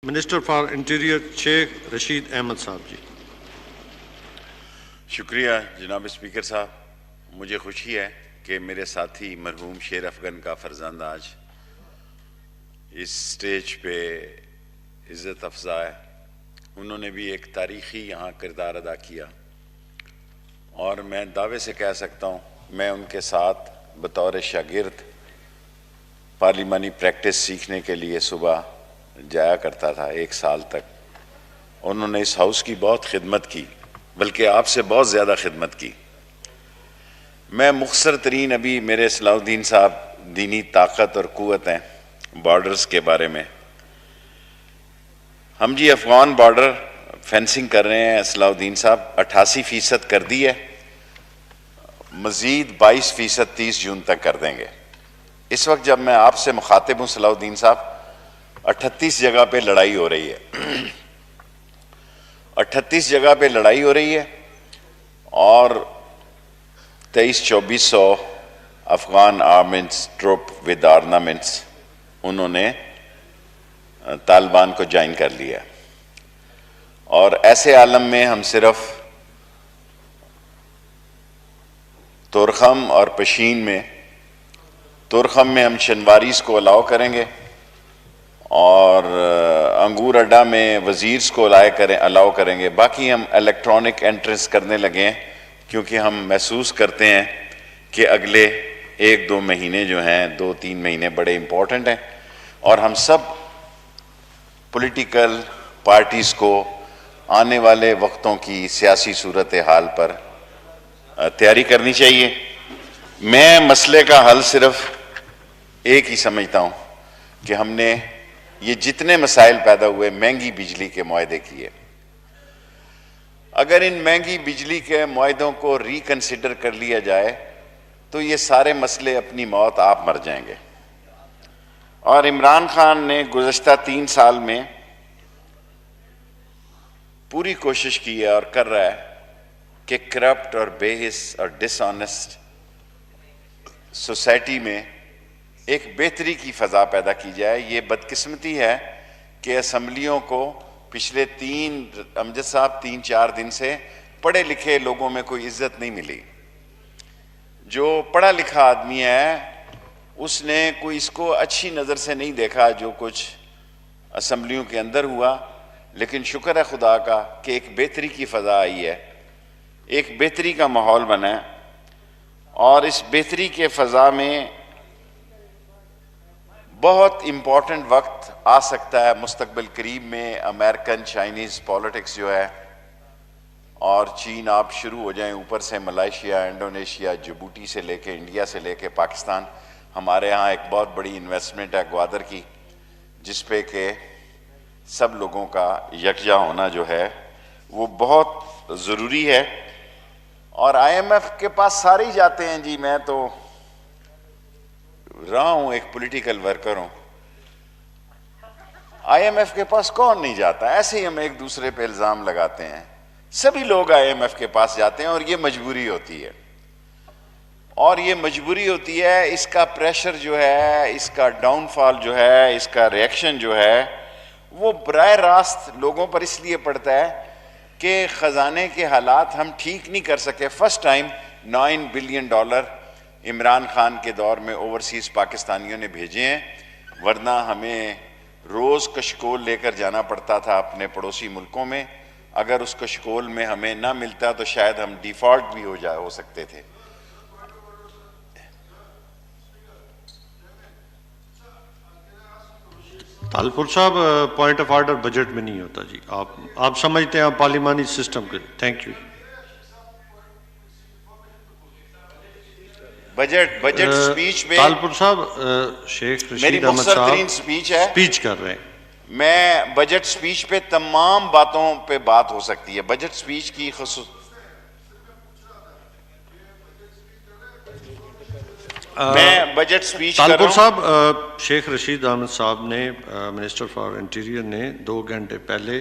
Minister for interior Sheikh Rashid Ahmad sahab ji. शुक्रिया जनाब speaker साहब, मुझे खुशी है कि मेरे साथी मरहूम शेर अफगन का फर्जंद आज इस स्टेज पे इज़्ज़त अफ़ज़ा है। उन्होंने भी एक तारीख़ी यहाँ किरदार अदा किया और मैं दावे से कह सकता हूँ मैं उनके साथ बतौर शागिर्द पार्लिमानी प्रैक्टिस सीखने के लिए सुबह जाया करता था। 1 साल तक उन्होंने इस हाउस की बहुत खिदमत की, बल्कि आपसे बहुत ज़्यादा खिदमत की। मैं मुख्तसर तरीन अभी मेरे सलाउद्दीन साहब दीनी ताकत और क़ुव्वत हैं बॉर्डर्स के बारे में। हम जी अफ़गान बॉर्डर फेंसिंग कर रहे हैं, सलाउद्दीन साहब 88% कर दी है, मज़ीद 22% 30 जून तक कर देंगे। इस वक्त जब मैं आपसे मुखातिब हूँ सलाउद्दीन साहब, 38 जगह पे लड़ाई हो रही है 38 जगह पे लड़ाई हो रही है और 2300-2400 अफगान आर्मेंट्स ट्रुप विद ऑर्नामेंट्स उन्होंने तालिबान को ज्वाइन कर लिया। और ऐसे आलम में हम सिर्फ तुरखम और पशीन में, तुरखम में हम शनवारीज को अलाउ करेंगे और अंगूर अड्डा में वज़ीर्स को अलाउ करेंगे। बाकी हम इलेक्ट्रॉनिक एंट्रेंस करने लगे हैं क्योंकि हम महसूस करते हैं कि अगले 1-2 महीने जो हैं, 2-3 महीने बड़े इम्पोर्टेंट हैं और हम सब पॉलिटिकल पार्टीज़ को आने वाले वक्तों की सियासी सूरत हाल पर तैयारी करनी चाहिए। मैं मसले का हल सिर्फ एक ही समझता हूँ कि हमने ये जितने मसाइल पैदा हुए महंगी बिजली के मुआहदे किए, अगर इन महंगी बिजली के मुआहदों को रिकंसिडर कर लिया जाए तो ये सारे मसले अपनी मौत आप मर जाएंगे। और इमरान खान ने गुज़श्ता 3 साल में पूरी कोशिश की है और कर रहा है कि करप्ट और बेहिस और डिसऑनेस्ट सोसाइटी में एक बेहतरी की फ़ज़ा पैदा की जाए। ये बदकिस्मती है कि असम्बलियों को पिछले 3-4 दिन से पढ़े लिखे लोगों में कोई इज्जत नहीं मिली। जो पढ़ा लिखा आदमी है उसने कोई इसको अच्छी नज़र से नहीं देखा जो कुछ असम्बलियों के अंदर हुआ, लेकिन शुक्र है खुदा का कि एक बेहतरी की फ़ज़ा आई है, एक बेहतरी का माहौल बना है। और इस बेहतरी के फ़ज़ा में बहुत इम्पॉर्टेंट वक्त आ सकता है मुस्तकबिल करीब में। अमेरिकन चाइनीज़ पॉलिटिक्स जो है और चीन आप शुरू हो जाएं, ऊपर से मलेशिया, इंडोनेशिया, जिबूटी से लेके इंडिया से लेके पाकिस्तान। हमारे यहाँ एक बहुत बड़ी इन्वेस्टमेंट है ग्वादर की, जिस पे के सब लोगों का यकजा होना जो है वो बहुत ज़रूरी है। और IMF के पास सारे ही जाते हैं जी, मैं तो रहा हूं, एक पॉलिटिकल वर्कर हूं। IMF के पास कौन नहीं जाता? ऐसे ही हम एक दूसरे पे इल्ज़ाम लगाते हैं, सभी लोग IMF के पास जाते हैं और ये मजबूरी होती है। और ये मजबूरी होती है, इसका प्रेशर जो है, इसका डाउनफॉल जो है, इसका रिएक्शन जो है वो बराह रास्त लोगों पर इसलिए पड़ता है कि ख़जाने के हालात हम ठीक नहीं कर सके। First time $9 billion Imran Khan के दौर में ओवरसीज़ पाकिस्तानियों ने भेजे हैं, वरना हमें रोज़ कशकोल लेकर जाना पड़ता था अपने पड़ोसी मुल्कों में। अगर उस कशकोल में हमें ना मिलता तो शायद हम डिफ़ॉल्ट भी हो सकते थे। तालपुर साहब, पॉइंट ऑफ ऑर्डर बजट में नहीं होता जी। आप समझते हैं आप पार्लिमानी सिस्टम के। Thank you. बजट स्पीच में तालपुर साहब, शेख रशीद अहमद साहब स्पीच है, स्पीच कर रहे हैं। मैं बजट स्पीच पे तमाम बातों पे बात हो सकती है। बजट स्पीच की मैं बजट स्पीच कर रहा हूं। तालपुर साहब, शेख रशीद अहमद साहब ने, मिनिस्टर फॉर इंटीरियर ने 2 घंटे पहले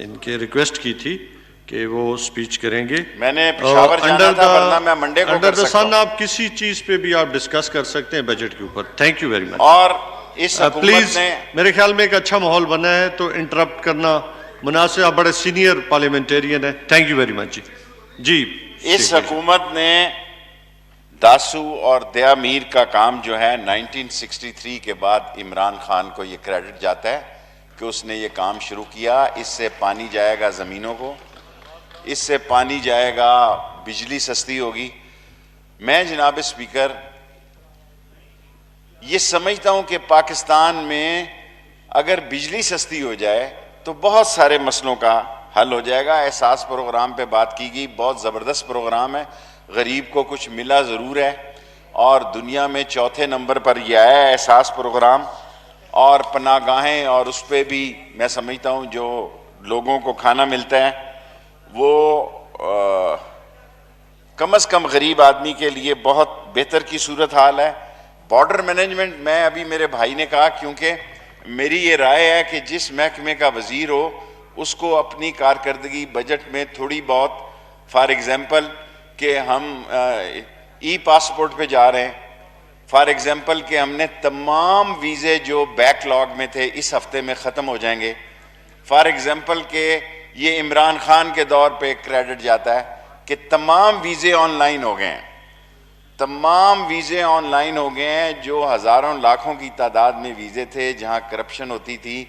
इनके रिक्वेस्ट की थी कि वो स्पीच करेंगे। मैंने पेशावर जाना था, वरना मैं मंडे को कर सकता हूं। आप किसी चीज पे भी आप डिस्कस कर सकते हैं बजट के ऊपर। Thank you very much. और इस हुकूमत प्लीज, ने मेरे ख्याल में एक अच्छा माहौल बना है तो इंटरप्ट करना मुनासिब। आप बड़े सीनियर पार्लियामेंटेरियन है। थैंक यू वेरी मच जी। इस हुकूमत ने दासू और दया मीर का काम जो है 1963 के बाद इमरान खान को ये क्रेडिट जाता है कि उसने ये काम शुरू किया। इससे पानी जाएगा ज़मीनों को, इससे पानी जाएगा, बिजली सस्ती होगी। मैं जनाब स्पीकर ये समझता हूं कि पाकिस्तान में अगर बिजली सस्ती हो जाए तो बहुत सारे मसलों का हल हो जाएगा। एहसास प्रोग्राम पे बात की गई, बहुत ज़बरदस्त प्रोग्राम है। गरीब को कुछ मिला ज़रूर है और दुनिया में चौथे नंबर पर यह आया है एहसास प्रोग्राम। और पनागाहें, और उस पर भी मैं समझता हूँ जो लोगों को खाना मिलता है वो कम से कम गरीब आदमी के लिए बहुत बेहतर की सूरत हाल है। बॉर्डर मैनेजमेंट, मैं अभी मेरे भाई ने कहा, क्योंकि मेरी ये राय है कि जिस महकमे का वजीर हो उसको अपनी कारकर्दगी बजट में थोड़ी बहुत, फॉर एग्जांपल कि हम ई पासपोर्ट पे जा रहे हैं, फॉर एग्जांपल कि हमने तमाम वीज़े जो बैकलॉग में थे इस हफ्ते में ख़त्म हो जाएंगे, फॉर एग्जांपल कि ये इमरान खान के दौर पे क्रेडिट जाता है कि तमाम वीज़े ऑनलाइन हो गए हैं, तमाम वीज़े ऑनलाइन हो गए हैं। जो हज़ारों लाखों की तादाद में वीज़े थे जहां करप्शन होती थी,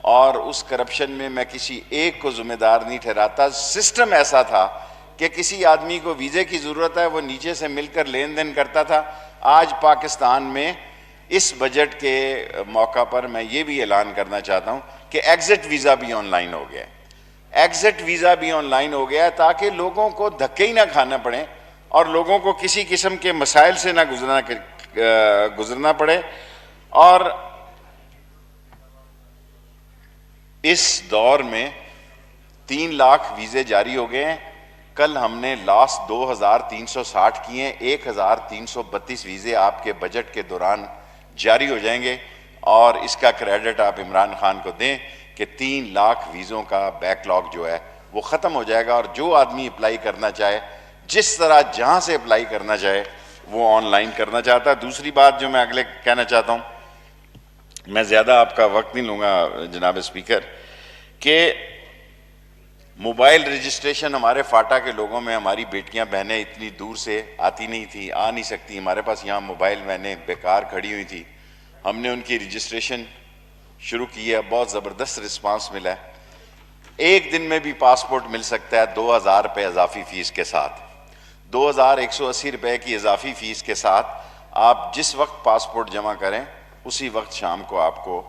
और उस करप्शन में मैं किसी एक को ज़िम्मेदार नहीं ठहराता। सिस्टम ऐसा था कि किसी आदमी को वीज़े की ज़रूरत है, वो नीचे से मिलकर लेन देन करता था। आज पाकिस्तान में इस बजट के मौका पर मैं ये भी ऐलान करना चाहता हूँ कि एग्ज़िट वीज़ा भी ऑनलाइन हो गया है। एग्ज़िट वीज़ा भी ऑनलाइन हो गया है ताकि लोगों को धक्के ही ना खाना पड़े और लोगों को किसी किस्म के मसाइल से ना गुजरना पड़े। और इस दौर में 3 लाख वीज़े जारी हो गए हैं। कल हमने लास्ट 2360 किए हैं। 1332 वीज़े आपके बजट के दौरान जारी हो जाएंगे और इसका क्रेडिट आप इमरान खान को दें कि 3 लाख वीज़ों का बैकलॉग जो है वो ख़त्म हो जाएगा और जो आदमी अप्लाई करना चाहे, जिस तरह जहाँ से अप्लाई करना चाहे, वो ऑनलाइन करना चाहता है। दूसरी बात जो मैं अगले कहना चाहता हूँ, मैं ज़्यादा आपका वक्त नहीं लूँगा जनाब स्पीकर, कि मोबाइल रजिस्ट्रेशन हमारे फाटा के लोगों में, हमारी बेटियां बहनें इतनी दूर से आती नहीं थी, आ नहीं सकती, हमारे पास यहाँ मोबाइल वैनें बेकार खड़ी हुई थी, हमने उनकी रजिस्ट्रेशन शुरू की है। बहुत ज़बरदस्त रिस्पांस मिला है। एक दिन में भी पासपोर्ट मिल सकता है 2000 रुपये इजाफी फ़ीस के साथ। 2180 रुपये की इजाफी फ़ीस के साथ आप जिस वक्त पासपोर्ट जमा करें उसी वक्त शाम को आपको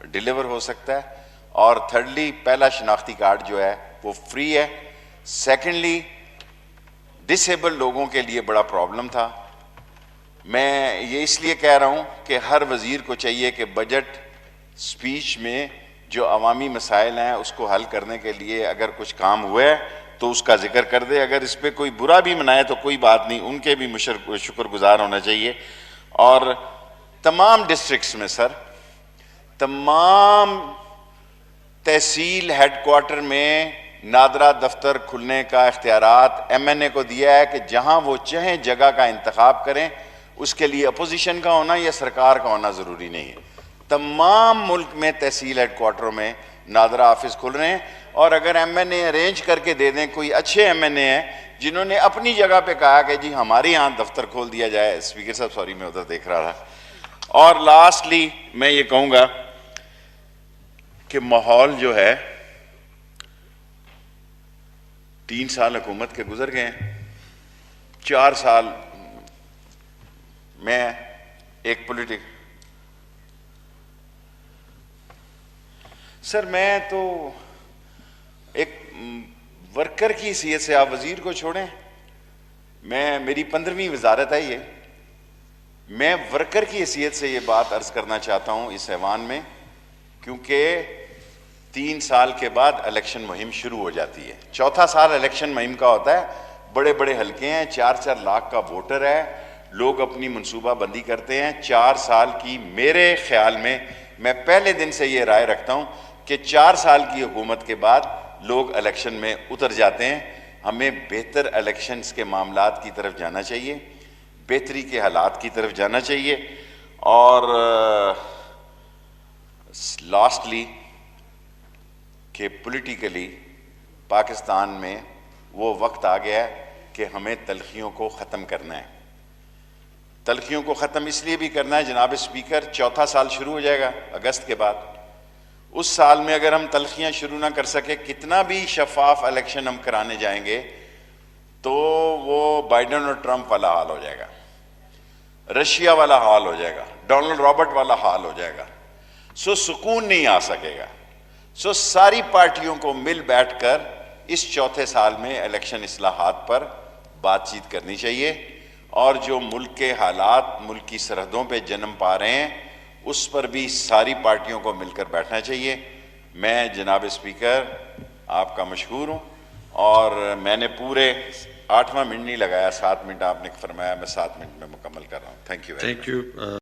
डिलीवर हो सकता है। और थर्डली, पहला शनाख्ती कार्ड जो है वो फ्री है। सेकेंडली, डिसेबल लोगों के लिए बड़ा प्रॉब्लम था। मैं ये इसलिए कह रहा हूँ कि हर वज़ीर को चाहिए कि बजट स्पीच में जो अवामी मसाइल हैं उसको हल करने के लिए अगर कुछ काम हुआ है तो उसका जिक्र कर दे। अगर इस पर कोई बुरा भी मनाए तो कोई बात नहीं, उनके भी शुक्रगुजार होना चाहिए। और तमाम डिस्ट्रिक्ट्स में सर, तमाम तहसील हेडक्वार्टर में नादरा दफ्तर खुलने का इख्तियारात MNA को दिया है कि जहां वो चाहें जगह का इंतखाब करें। उसके लिए अपोजिशन का होना या सरकार का होना ज़रूरी नहीं है। तमाम मुल्क में तहसील हेडक्वार्टरों में नादरा ऑफिस खुल रहे हैं। और अगर MNA अरेंज करके दे दें, कोई अच्छे MNA हैं जिन्होंने अपनी जगह पे कहा कि जी हमारे यहाँ दफ्तर खोल दिया जाए। स्पीकर साहब सॉरी, मैं उधर देख रहा था। और लास्टली मैं ये कहूँगा कि माहौल जो है, 3 साल हुकूमत के गुजर गए हैं, 4 साल मैं एक सर मैं तो एक वर्कर की हैसियत से, आप वजीर को छोड़ें, मेरी 15वीं वजारत है ये, मैं वर्कर की हैसियत से ये बात अर्ज करना चाहता हूँ इस ऐवान में, क्योंकि 3 साल के बाद इलेक्शन मुहिम शुरू हो जाती है। चौथा साल इलेक्शन मुहिम का होता है। बड़े बड़े हलके हैं, 4-4 लाख का वोटर है, लोग अपनी मनसूबा बंदी करते हैं। 4 साल की, मेरे ख्याल में, मैं पहले दिन से ये राय रखता हूँ कि 4 साल की हुकूमत के बाद लोग इलेक्शन में उतर जाते हैं। हमें बेहतर इलेक्शंस के मामलात की तरफ जाना चाहिए, बेहतरी के हालात की तरफ जाना चाहिए। और लास्टली कि पॉलिटिकली पाकिस्तान में वो वक्त आ गया है कि हमें तलखियों को ख़त्म करना है। तलखियों को ख़त्म इसलिए भी करना है जनाब स्पीकर, चौथा साल शुरू हो जाएगा अगस्त के बाद। उस साल में अगर हम तलखियाँ शुरू ना कर सके, कितना भी शफाफ इलेक्शन हम कराने जाएंगे तो वो बाइडन और ट्रंप वाला हाल हो जाएगा, रशिया वाला हाल हो जाएगा, डोनाल्ड रॉबर्ट वाला हाल हो जाएगा। सो सुकून नहीं आ सकेगा। सो सारी पार्टियों को मिल बैठकर इस चौथे साल में इलेक्शन इस्लाहात पर बातचीत करनी चाहिए, और जो मुल्क के हालात मुल्क की सरहदों पे जन्म पा रहे हैं उस पर भी सारी पार्टियों को मिलकर बैठना चाहिए। मैं जनाब स्पीकर आपका मशहूर हूँ, और मैंने पूरे 8वां मिनट नहीं लगाया, 7 मिनट आपने फरमाया, मैं 7 मिनट में मुकम्मल कर रहा हूँ। Thank you. Thank you.